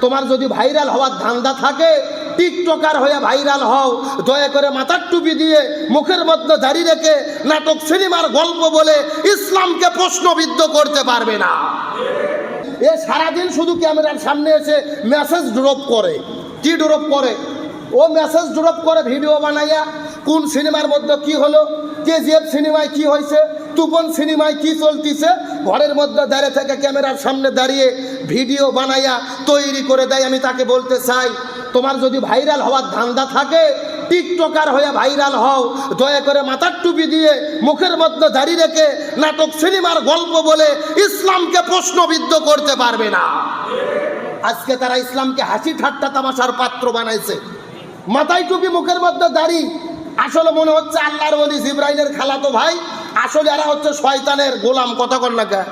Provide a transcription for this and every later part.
তোমার যদি ভাইরাল হওয়ার ধান্দা থাকে, টিকটকার হয়ে ভাইরাল হও, দয়া করে মাথার টুপি দিয়ে মুখের মধ্যে দাঁড়িয়ে রেখে নাটক সিনেমার গল্প বলে ইসলামকে প্রশ্নবিদ্ধ করতে পারবে না। এ সারাদিন শুধু ক্যামেরার সামনে এসে মেসেজ ড্রপ করে। কি ড্রপ করে? ও মেসেজ ড্রপ করে ভিডিও বানাইয়া, কোন সিনেমার মধ্যে কি হলো, কেজিএফ সিনেমায় কি হয়েছে, তুফান সিনেমায় কি চলতেছে, ঘরের মধ্যে দাঁড়িয়ে থেকে ক্যামেরার সামনে দাঁড়িয়ে ভিডিও বানাইয়া তৈরি করে দেয়। আমি তাকে বলতে চাই, তোমার যদি ভাইরাল হওয়ার ধান্দা থাকে, টিকটকার হয়ে ভাইরাল হও, দয়া করে মাথার টুপি দিয়ে মুখের মধ্যে দাঁড়িয়ে রেখে নাটক সিনেমার গল্প বলে ইসলামকে প্রশ্নবিদ্ধ করতে পারবে না। আজকে তারা ইসলামকে হাসি ঠাট্টা তামাশার পাত্র বানাইছে। মাথায় টুপি, মুখের মধ্যে দাড়ি, আসলে মনে হচ্ছে আল্লাহর ওলি জিবরাইলের খালাতো ভাই, আসলে এরা হচ্ছে শয়তানের গোলাম। কথা কর না কে?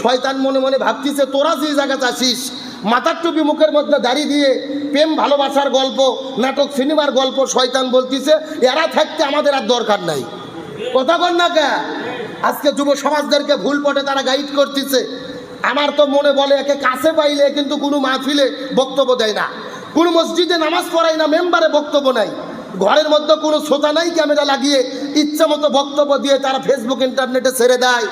শয়তান মনে মনে ভাবতিছে তোরা যে জায়গা চাষিস, মাথার টুপি মুখের মধ্যে দাড়ি দিয়ে প্রেম ভালোবাসার গল্প, নাটক সিনেমার গল্প, শয়তান বলতিছে এরা থাকতে আমাদের আর দরকার নাই। কথা কর না কে? আজকে যুব সমাজদেরকে ভুল পথে তারা গাইড করতেছে। আমার তো মনে বলে, একে কাছে পাইলে কিন্তু কোনো মাহফিলে বক্তব্য দেয় না, কোনো মসজিদে নামাজ পড়ায় না, মেম্বারে বক্তব্য নাই, ঘরের মধ্যে কোনো শ্রোতা নাই, ক্যামেরা লাগিয়ে ইচ্ছা মতো বক্তব্য দিয়ে তারা ফেসবুক ইন্টারনেটে ছেড়ে দেয়।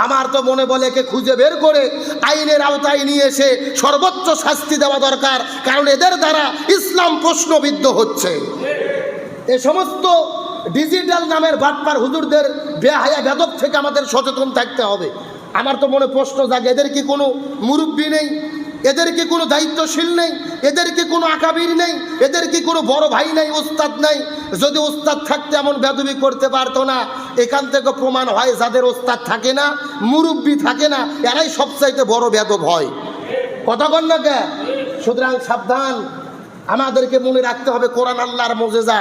আমার তো মনে বলে একে খুঁজে বের করে আইনের আওতায় নিয়ে এসে সর্বোচ্চ শাস্তি দেওয়া দরকার, কারণ এদের দ্বারা ইসলাম প্রশ্নবিদ্ধ হচ্ছে। এ সমস্ত ডিজিটাল নামের বাটপার হুজুরদের বেহায়া বেদব থেকে আমাদের সচেতন থাকতে হবে। আমার তো মনে প্রশ্ন জাগে, এদের কি কোনো মুরব্বী নেই, এদের কি কোনো দায়িত্বশীল নেই, এদের কি কোনো আকাবির নেই, এদের কি কোনো বড় ভাই নেই, ওস্তাদ নাই? যদি ওস্তাদ থাকতে এমন বেদবি করতে পারতো না। এখান থেকে প্রমাণ হয় যাদের ওস্তাদ থাকে না, মুরব্বী থাকে না, এরাই সবচাইতে বড় বেদব হয়। কথা কন না কে? সুতরাং সাবধান, আমাদেরকে মনে রাখতে হবে কোরআন আল্লাহর মুজিজা,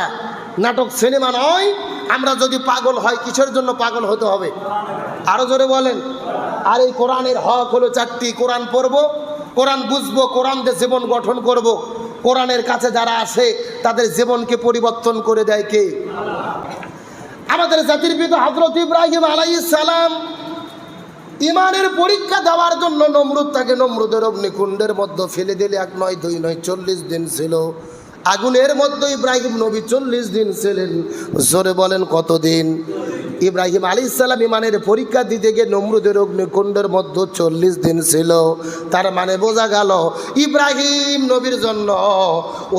নাটক সিনেমা নয়। আমরা যদি পাগল হয়, কিসের জন্য পাগল হতে হবে? আরো জোরে বলেন। আর এই কোরআনের হক হলো চারটি: কোরআন পড়বো, কোরআন বুঝবো, কোরআন দিয়ে জীবন গঠন করব। কোরআনের কাছে যারা আসে তাদের জীবনকে পরিবর্তন করে দেয় কে? আমাদের জাতির পিতা হযরত ইব্রাহিম আলাইহিস সালাম ইমানের পরীক্ষা দেওয়ার জন্য নমরুদ তাকে নমরুদের অগ্নিকুণ্ডের মধ্যে ফেলে দিলে 1 নয় 2 নয় 40 দিন ছিল আগুনের মধ্যে। ইব্রাহিম নবী 40 দিন ছিলেন। জোরে বলেন কতদিন? ইব্রাহিম আলাইহিস সালাম ইমানের পরীক্ষা দিতে গিয়ে নমরুদের অগ্নিকুণ্ডের মধ্যে 40 দিন ছিল। তার মানে বোঝা গেল ইব্রাহিম নবীর জন্য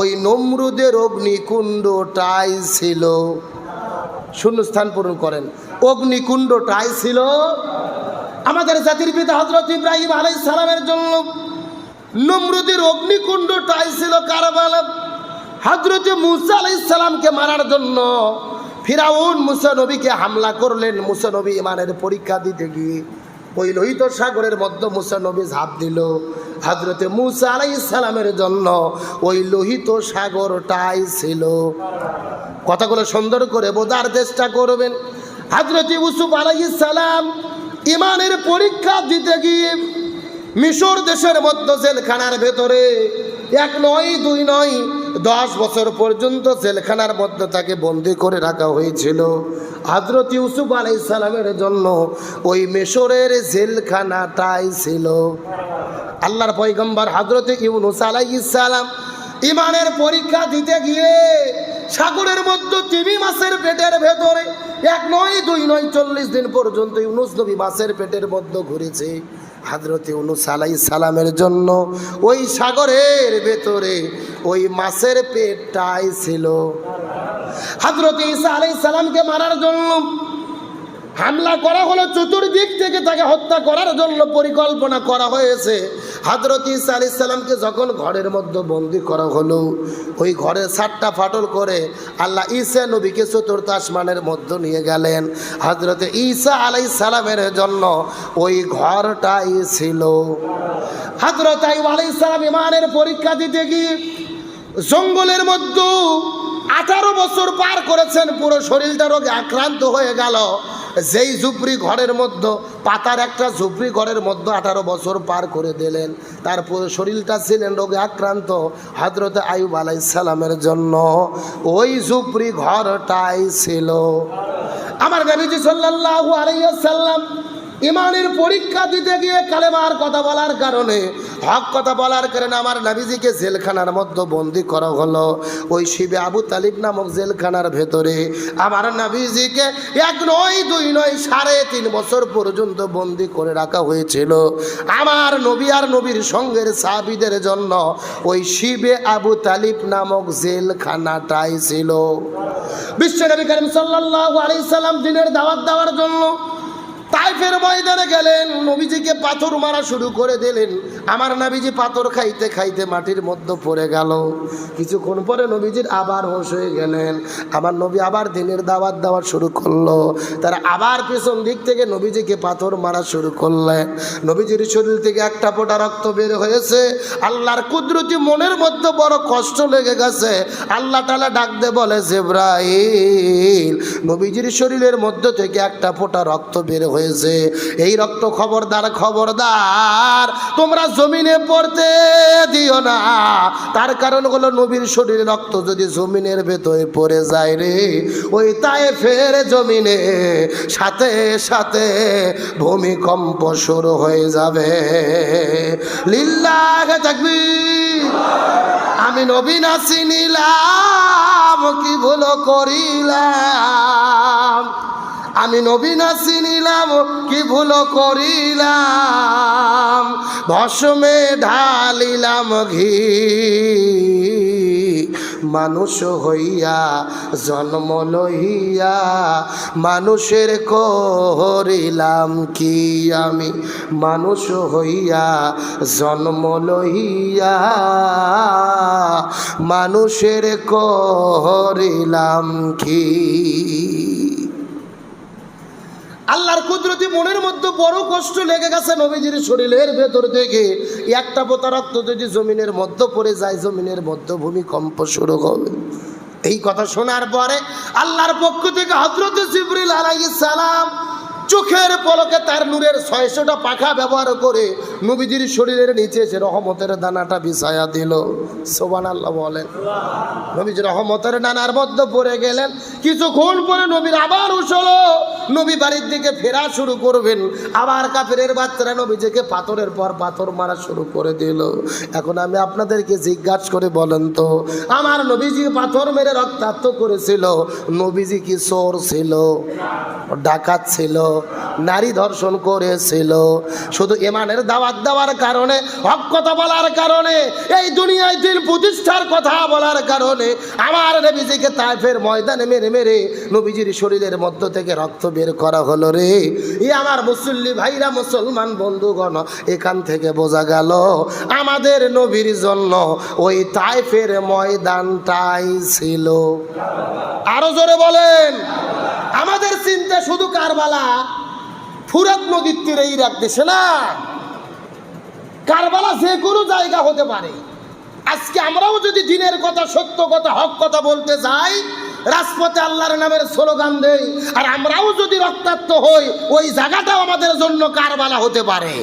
ওই নমরুদের অগ্নিকুণ্ডটাই ছিল। শূন্যস্থান পূরণ করেন। অগ্নিকুণ্ডটাই ছিল আমাদের জাতির পিতা হযরত ইব্রাহিম আলাইহিস সালামের জন্য। নমরুদের অগ্নিকুণ্ডটাই ছিল কারবালা। হযরত মুসা আলাইহিস সালামকে মারার জন্য ফিরাউন মুসা নবীকে হামলা করলেন। মুসা নবী ইমানের পরীক্ষা দিতে গিয়ে ওই লোহিত সাগরের মধ্যে মুসা নবী ঝাঁপ দিল। হযরত মুসা আলাইহিস সালামের জন্য ওই লোহিত সাগরটাই ছিল। কথাগুলো সুন্দর করে বোঝার চেষ্টা করবেন। হযরত ইউসুফ আলাইহিস সালাম ইমানের পরীক্ষা দিতে গিয়ে মিশর দেশের মধ্যে জেলখানার ভেতরে 1 নয় 2 নয় 10 বছর পর্যন্ত জেলখানার মধ্যে তাকে বন্দী করে রাখা হয়েছিল। হযরত ইউসুফ আলাইহিস সালামের জন্য ওই মিশরের জেলখানাটাই ছিল। আল্লাহর পয়গম্বর হযরত ইউনূস আলাইহিস সালাম ইমানের পরীক্ষা দিতে গিয়ে সাগরের মধ্যে তিমি মাছের পেটের ভেতরে 1 নয় 2 নয় 40 দিন পর্যন্ত ইউনূস নবী মাছের পেটের মধ্যে ঘুরেছে। হযরত ইউনূস আলাইহিস সালামের জন্য ওই সাগরের ভেতরে ওই মাছের পেটটাই ছিল। হযরত ঈসা আলাইহিস সালামকে মারার জন্য হামলা করা হলো, চতুর্দিক থেকে তাকে হত্যা করার জন্য পরিকল্পনা করা হয়েছে। হযরত ঈসা আলাইহিস সালামকে যখন ঘরের মধ্যে বন্দী করা হলো, ওই ঘরের 7টা ফাটল করে আল্লাহ ঈসা নবীকে 4th আসমানের মধ্যে নিয়ে গেলেন। হযরত ঈসা আলাইহিস সালামের জন্য ওই ঘরটাই ছিল। হযরত আইয়ুব আলাইহিস সালাম ইমানের পরীক্ষা দিতে গিয়ে জঙ্গলের মধ্যে 18 বছর পার করেছেন। পুরো শরীরটা রোগে আক্রান্ত হয়ে গেল। যেই ঝুপড়ি ঘরের মধ্যে, পাতার একটা ঝুপড়ি ঘরের মধ্যে 18 বছর পার করে দিলেন। তার পুরো শরীরটা ছিলেন রোগে আক্রান্ত। হযরত আইয়ুব আলাইহিস সালামের জন্য ওই ঝুপড়ি ঘরটাই ছিল। আমার নবীজি সাল্লাল্লাহু আলাইহি ওয়াসাল্লাম ইমানের পরীক্ষা দিতে গিয়ে কালেমার কথা বলার কারণে, হক কথা বলার কারণে আমার নবীজিকে জেলখানার মধ্যে বন্দি করা হলো। ওই শিবে আবু তালিব নামক জেলখানার ভেতরে আমার নবীজিকে 1 নয় 2 নয় 3.5 বছর পর্যন্ত বন্দি করে রাখা হয়েছিল। আমার নবী আর নবীর সঙ্গের সাহাবীদের জন্য ওই শিবে আবু তালিব নামক জেলখানাটাই ছিল। বিশ্ব নবী করিম সাল্লাল্লাহু আলাইহি সাল্লাম দিনের দাওয়াত দেওয়ার জন্য তাইফের ময়দানে গেলেন। নবীজিকে পাথর মারা শুরু করে দিলেন। আমার নবীজি পাথর খাইতে খাইতে মাটির মধ্যে পড়ে গেল। কিছুক্ষণ পরে নবীজির আবার হোশ হয়ে গেলেন। আমার নবী আবার দিনের দাওয়াত দেওয়া শুরু করলো। তারা আবার পেছন দিক থেকে নবীজিকে পাথর মারা শুরু করলেন। নবীজির শরীর থেকে একটা ফোঁটা রক্ত বের হয়েছে। আল্লাহর কুদরতি মনের মধ্যে বড় কষ্ট লেগে গেছে। আল্লাহ তাআলা ডাক দিয়ে বলে, জিবরাইল, নবীজির শরীরের মধ্য থেকে একটা ফোঁটা রক্ত বের হয়েছে। এই রক্ত খবরদার খবরদার তোমরা জমিনে পড়তে দিও না। তার কারণ হলো নবীর শরীরে রক্ত যদি জমিনের ভেতরে পড়ে যায় রে, ওই তায়েফের জমিনে সাথে সাথে ভূমিকম্প শুরু হয়ে যাবে। লিল্লাহে তাকবীর। আমি নবী না চিনিলাম কি ভুল করিলাম, আমি নবী না চিনিলাম কি ভুল করিলাম, ভস্মে ঢালিলাম ঘি, মানুষ হইয়া জন্ম লইয়া মানুষের করিলাম কি, আমি মানুষ হইয়া জন্ম লইয়া মানুষের করিলাম কি। আল্লাহর কুদরতি মনের মধ্যে বড় কষ্ট লেগে গেছে। নবীজির শরীরের ভেতর থেকে একটা ফোঁটা রক্ত যদি জমিনের মধ্যে পড়ে যায়, জমিনের মধ্যে ভূমিকম্প শুরু হবে। এই কথা শোনার পরে আল্লাহর পক্ষ থেকে হযরত জিবরিল আলাইহিস সালাম চোখের পলকে তার নূরের 600টা পাখা ব্যবহার করে নবীজির শরীরের নিচে এসে রহমতের দানাটা বিছায়া দিল। সুবহানাল্লাহ বলেন। নবীজি রহমতের দানার মধ্যে পড়ে গেলেন। কিছুক্ষণ পরে নবীর আবার উঠলো। নবী বাড়ির দিকে ফেরা শুরু করবেন। আবার কাফেরের বাচ্চারা নবীজিকে পাথরের পর পাথর মারা শুরু করে দিল। এখন আমি আপনাদেরকে জিজ্ঞাসা করে বলেন তো, আমার নবীজি পাথর মেরে রক্তাক্ত করেছিল, নবীজি কি চোর ছিল, ডাকাত ছিল, নারী ধর্ষণ করেছিল? শুধু ইমানের দাওয়াত দেওয়ার কারণে, হক কথা বলার কারণে, এই দুনিয়ায় দিন প্রতিষ্ঠার কথা বলার কারণে আমার নবীজিকে তায়েফের ময়দানে মেরে মেরে নবীজির শরীরের মধ্য থেকে রক্ত বের করা হলো রে। এই আমার মুসল্লি ভাইরা, মুসলমান বন্ধুগণ, এখান থেকে বোঝা গেল আমাদের নবীর জন্য ওই তায়েফের ময়দানটাই ছিল। আরো জোরে বলেন। আমাদের চিন্তা শুধু কারবালা, ফুরাত নদীর তীরে ইরাক দেশে না, কারবালা যে কোনো জায়গা হতে পারে। আজকে আমরাও যদি দিনের কথা, সত্য কথা, হক কথা বলতে যাই, রাজপথে আল্লাহর নামের স্লোগান দেই, আর আমরাও যদি রক্তাক্ত হই, ওই জায়গাটাও আমাদের জন্য কারবালা হতে পারে।